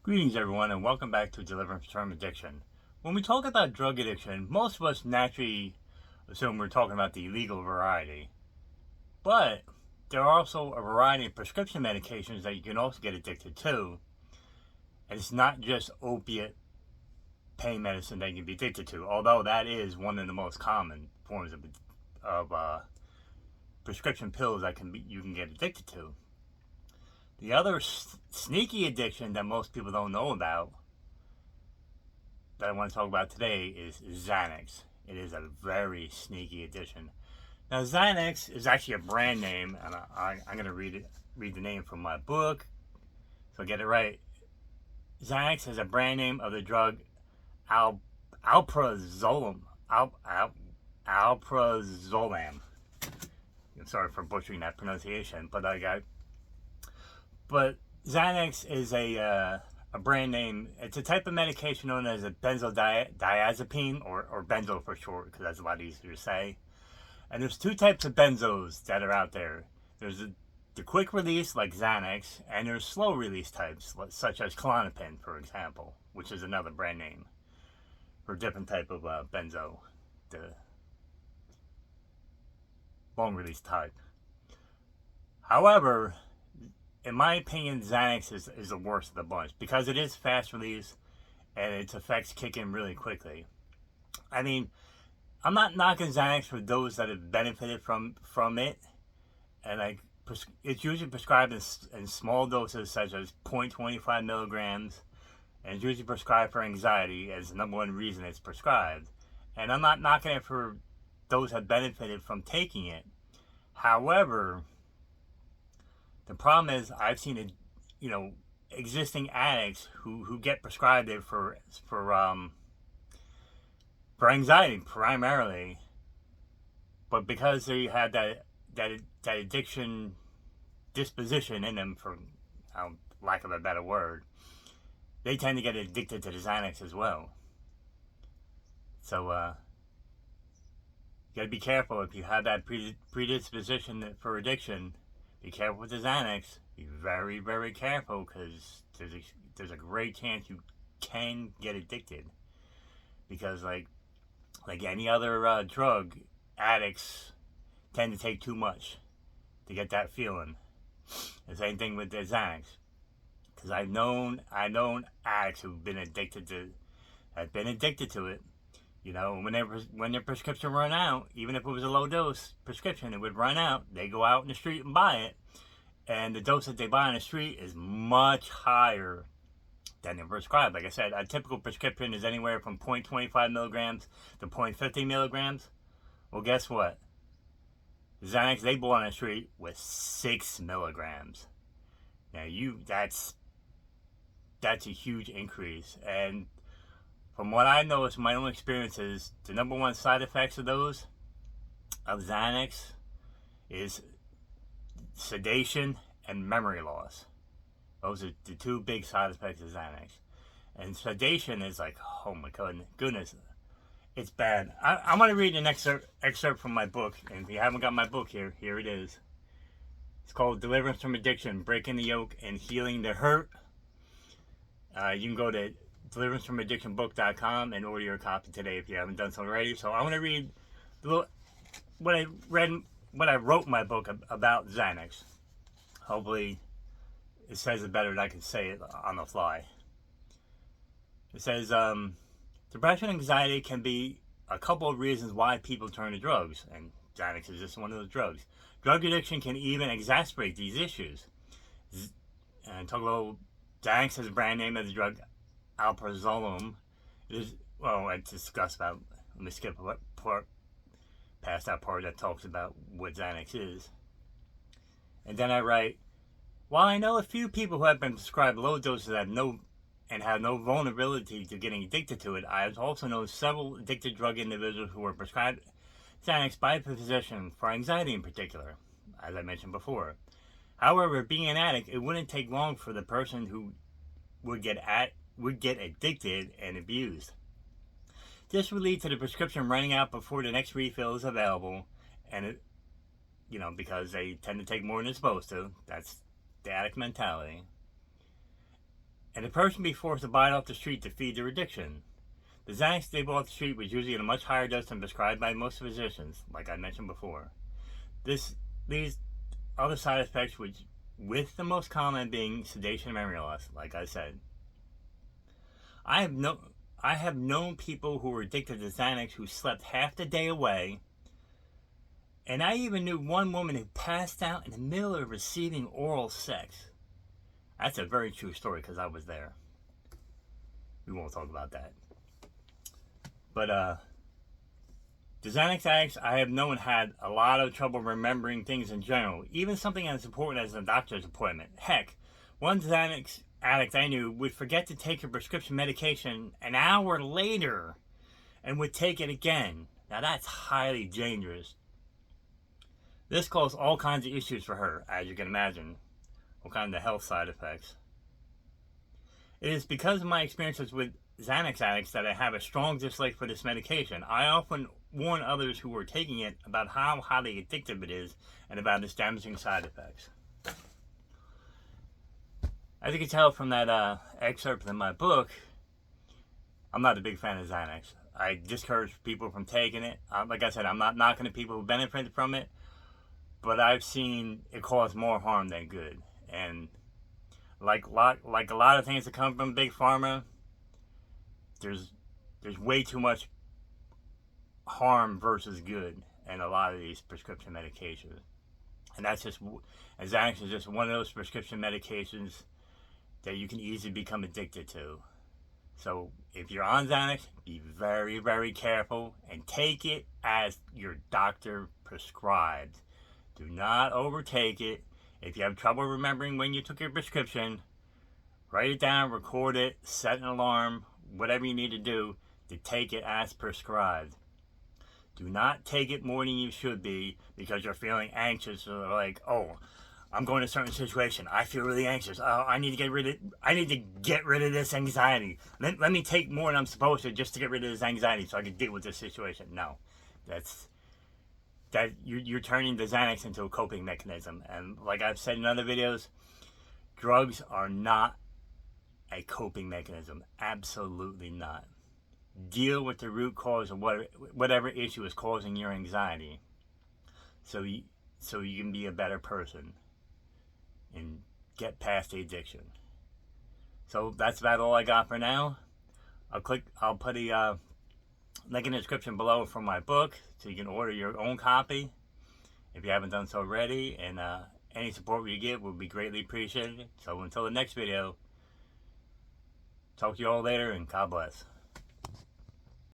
Greetings everyone and welcome back to Deliverance from Addiction. When we talk about drug addiction, most of us naturally assume we're talking about the illegal variety. But there are also a variety of prescription medications that you can also get addicted to. And it's not just opiate pain medicine that you can be addicted to, although that is one of the most common forms of prescription pills that you can get addicted to. The other sneaky addiction that most people don't know about that I want to talk about today is Xanax. It is a very sneaky addiction. Now, Xanax is actually a brand name, and I'm going to read the name from my book, so get it right. Xanax is a brand name of the drug Alprazolam. Alprazolam. I'm sorry for butchering that pronunciation, but Xanax is a brand name. It's a type of medication known as a benzodiazipine, or benzo for short, because that's a lot easier to say. And there's two types of benzos that are out there. There's the quick release, like Xanax, and there's slow release types, such as Klonopin, for example, which is another brand name for a different type of benzo, the long release type. However, in my opinion, Xanax is the worst of the bunch because it is fast release and its effects kick in really quickly. I mean, I'm not knocking Xanax for those that have benefited from it, and it's usually prescribed in small doses, such as 0.25 milligrams, and it's usually prescribed for anxiety as the number one reason it's prescribed. And I'm not knocking it for those that benefited from taking it. However, the problem is I've seen existing addicts who get prescribed it for anxiety primarily, but because they had that addiction disposition in them, for lack of a better word, they tend to get addicted to the Xanax as well. So you gotta be careful if you have that predisposition for addiction. Be careful with the Xanax. Be very, very careful, because there's a great chance you can get addicted. Because like any other drug, addicts tend to take too much to get that feeling. The same thing with the Xanax. Because I've known addicts who've been addicted to it. You know, when their prescription run out, even if it was a low dose prescription, it would run out. They go out in the street and buy it, and the dose that they buy on the street is much higher than they're prescribed. Like I said, a typical prescription is anywhere from 0.25 milligrams to 0.50 milligrams. Well, guess what? Xanax they bought on the street with 6 milligrams. Now that's a huge increase, and from what I know, from my own experiences, the number one side effects of Xanax is sedation and memory loss. Those are the two big side effects of Xanax. And sedation is like, oh my goodness, it's bad. I'm going to read an excerpt from my book, and if you haven't got my book here it is. It's called Deliverance from Addiction, Breaking the Yoke and Healing the Hurt. You can go to deliveranceFromAddictionBook.com and order your copy today if you haven't done so already. So I want to read what I wrote in my book about Xanax. Hopefully it says it better than I can say it on the fly. It says, depression and anxiety can be a couple of reasons why people turn to drugs, and Xanax is just one of those drugs. Drug addiction can even exacerbate these issues. And talk about Xanax is a brand name of the drug Alprazolam. I discussed about. Let me skip past that part that talks about what Xanax is. And then I write, while I know a few people who have been prescribed low doses have no vulnerability to getting addicted to it, I have also known several addicted drug individuals who were prescribed Xanax by a physician for anxiety in particular, as I mentioned before. However, being an addict, it wouldn't take long for the person who would get addicted and abused. This would lead to the prescription running out before the next refill is available, and because they tend to take more than they're supposed to. That's the addict mentality. and the person be forced to buy it off the street to feed their addiction. The Xanax they bought off the street was usually in a much higher dose than prescribed by most physicians, like I mentioned before. These other side effects, which with the most common being sedation and memory loss, like I said. I have known people who were addicted to Xanax who slept half the day away, and I even knew one woman who passed out in the middle of receiving oral sex. That's a very true story because I was there. We won't talk about that. But the Xanax addicts I have known had a lot of trouble remembering things in general, even something as important as a doctor's appointment. Heck, one Xanax addict I knew would forget to take her prescription medication an hour later and would take it again. Now that's highly dangerous. This caused all kinds of issues for her, as you can imagine. All kinds of health side effects. It is because of my experiences with Xanax addicts that I have a strong dislike for this medication. I often warn others who are taking it about how highly addictive it is and about its damaging side effects. As you can tell from that excerpt in my book, I'm not a big fan of Xanax. I discourage people from taking it. Like I said, I'm not knocking the people who benefited from it, but I've seen it cause more harm than good. And like a lot of things that come from Big Pharma, there's way too much harm versus good in a lot of these prescription medications. And Xanax is just one of those prescription medications that you can easily become addicted to. So if you're on Xanax, be very, very careful and take it as your doctor prescribed. Do not overtake it. If you have trouble remembering when you took your prescription, write it down, record it, set an alarm, whatever you need to do to take it as prescribed. Do not take it more than you should be because you're feeling anxious or like, oh, I'm going to a certain situation. I feel really anxious. Oh, I need to get rid of this anxiety. Let me take more than I'm supposed to just to get rid of this anxiety so I can deal with this situation. No, you're turning the Xanax into a coping mechanism. And like I've said in other videos, drugs are not a coping mechanism. Absolutely not. Deal with the root cause of whatever issue is causing your anxiety, so you can be a better person and get past the addiction. So that's about all I got for now. I'll put a link in the description below for my book so you can order your own copy if you haven't done so already, and any support you give will be greatly appreciated. So until the next video, talk to you all later, and God bless.